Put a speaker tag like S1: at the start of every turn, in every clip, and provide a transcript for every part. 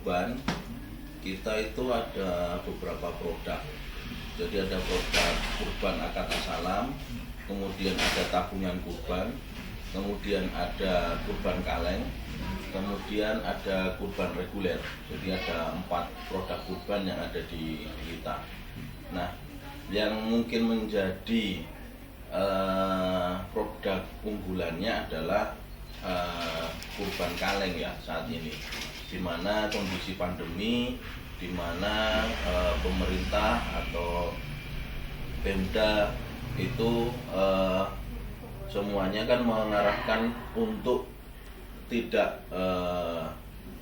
S1: kurban kita itu ada beberapa produk. Jadi ada produk kurban akad salam, kemudian ada tabungan kurban, kemudian ada kurban kaleng, kemudian ada kurban reguler. Jadi ada 4 produk kurban yang ada di kita. Nah, yang mungkin menjadi produk unggulannya adalah kurban kaleng ya saat ini, di mana kondisi pandemi, di mana pemerintah atau Pemda itu semuanya kan mengarahkan untuk tidak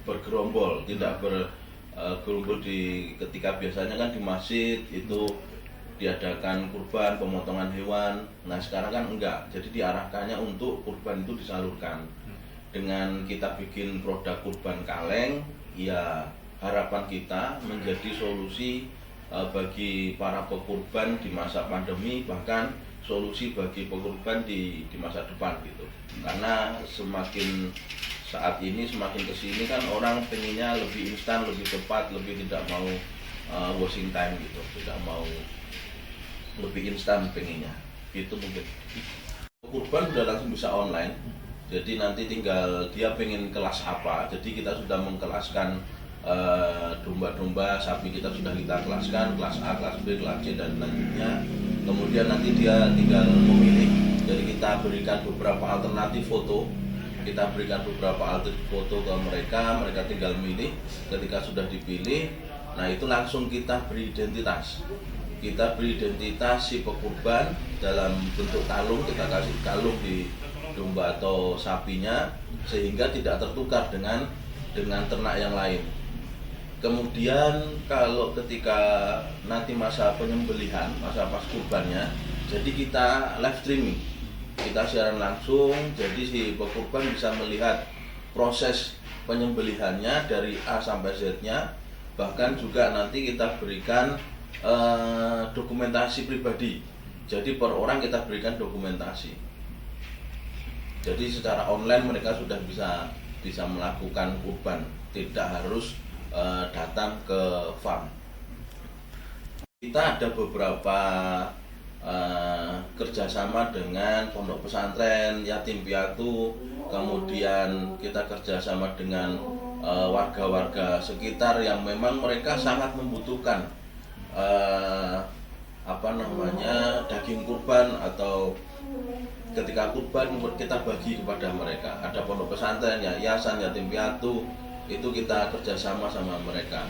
S1: bergerombol, tidak bergerombol di ketika biasanya kan di masjid itu diadakan kurban, pemotongan hewan. Nah sekarang kan enggak, jadi diarahkannya untuk kurban itu disalurkan. Dengan kita bikin produk kurban kaleng, ya harapan kita menjadi solusi bagi para pekurban di masa pandemi, bahkan solusi bagi pekurban di masa depan gitu. Karena semakin saat ini semakin kesini kan orang pengennya lebih instan, lebih cepat, lebih tidak mau washing time gitu, tidak mau lebih instan pengennya itu. Mungkin kurban udah langsung bisa online, jadi nanti tinggal dia pengen kelas apa. Jadi kita sudah mengkelaskan domba-domba, sapi kita sudah kita kelaskan, kelas A, kelas B, kelas C dan selanjutnya. Kemudian nanti dia tinggal memilih. Jadi kita berikan beberapa alternatif foto, kita berikan beberapa alternatif foto ke mereka, mereka tinggal milih. Ketika sudah dipilih, nah itu langsung kita beri identitas. Kita beri identitas si pekurban dalam bentuk kalung, kita kasih kalung di domba atau sapinya sehingga tidak tertukar dengan ternak yang lain. Kemudian kalau ketika nanti masa penyembelihan, masa pas kurbannya, jadi kita live streaming, kita siaran langsung, jadi si pekurban bisa melihat proses penyembelihannya dari A sampai Z-nya. Bahkan juga nanti kita berikan dokumentasi pribadi. Jadi per orang kita berikan dokumentasi. Jadi secara online mereka sudah bisa melakukan kurban, tidak harus datang ke farm. Kita ada beberapa kerjasama dengan pondok pesantren, yatim piatu, kemudian kita kerjasama dengan warga-warga sekitar yang memang mereka sangat membutuhkan daging kurban, atau ketika kurban kita bagi kepada mereka. Ada pondok pesantren, yayasan, yatim piatu, itu kita kerjasama sama mereka.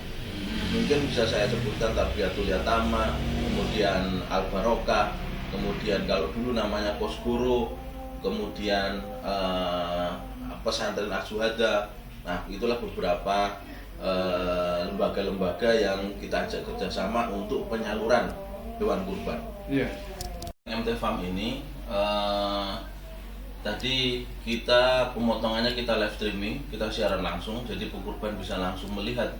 S1: Mungkin bisa saya sebutkan Tarbiyatul Yatama, kemudian Al Barokah, kemudian kalau dulu namanya Poskuro, kemudian pesantren As-Suhada. Nah itulah beberapa lembaga-lembaga yang kita ajak kerjasama untuk penyaluran hewan kurban.
S2: Iya.
S1: MT Farm ini tadi kita pemotongannya kita live streaming, kita siaran langsung, jadi pekurban bisa langsung melihat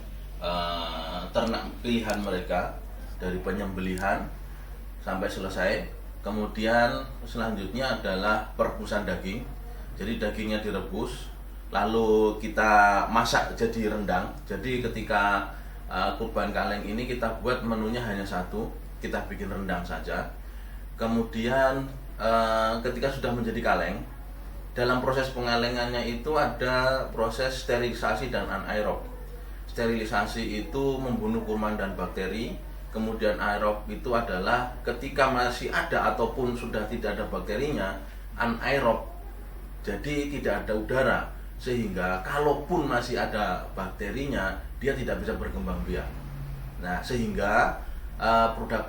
S1: ternak pilihan mereka dari penyembelihan sampai selesai. Kemudian selanjutnya adalah perebusan daging, jadi dagingnya direbus lalu kita masak jadi rendang. Jadi ketika kurban kaleng ini kita buat menunya hanya satu, kita bikin rendang saja. Kemudian ketika sudah menjadi kaleng, dalam proses pengalengannya itu ada proses sterilisasi dan anaerob. Sterilisasi itu membunuh kuman dan bakteri. Kemudian aerob itu adalah ketika masih ada ataupun sudah tidak ada bakterinya, anaerob, jadi tidak ada udara, sehingga kalaupun masih ada bakterinya dia tidak bisa berkembang biak. Nah sehingga produk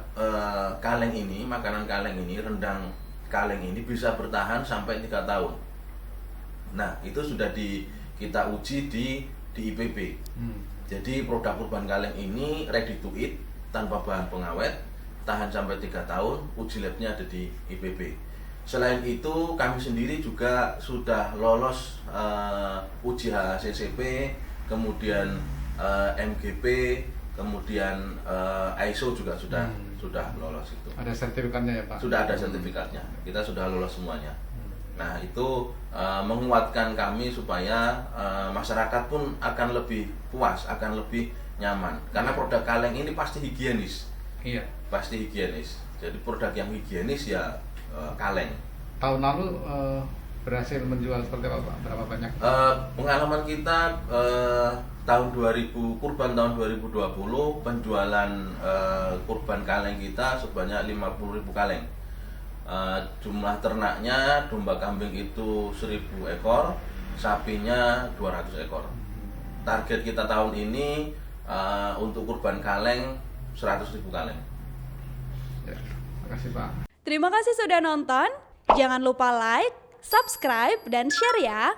S1: kaleng ini, makanan kaleng ini, rendang kaleng ini bisa bertahan sampai 3 tahun. Nah itu sudah kita uji di IPB. Jadi produk kurban kaleng ini ready to eat, tanpa bahan pengawet, tahan sampai 3 tahun, uji labnya ada di IPB. Selain itu kami sendiri juga sudah lolos uji HACCP, kemudian MGP, kemudian ISO juga sudah lolos itu.
S2: Ada sertifikatnya ya Pak?
S1: Sudah ada sertifikatnya, kita sudah lolos semuanya. Nah itu menguatkan kami supaya masyarakat pun akan lebih puas, akan lebih nyaman. Karena produk kaleng ini pasti higienis.
S2: Iya.
S1: Pasti higienis. Jadi produk yang higienis ya kaleng.
S2: Tahun lalu berhasil menjual seperti apa Pak? Berapa banyak?
S1: Pengalaman kita tahun 2000 kurban tahun 2020 penjualan kurban kaleng kita sebanyak 50.000 kaleng. Jumlah ternaknya domba kambing itu 1.000 ekor, sapinya 200 ekor. Target kita tahun ini untuk kurban kaleng 100.000 kaleng.
S2: Ya, terima kasih Pak.
S3: Terima kasih sudah nonton. Jangan lupa like, subscribe, dan share ya.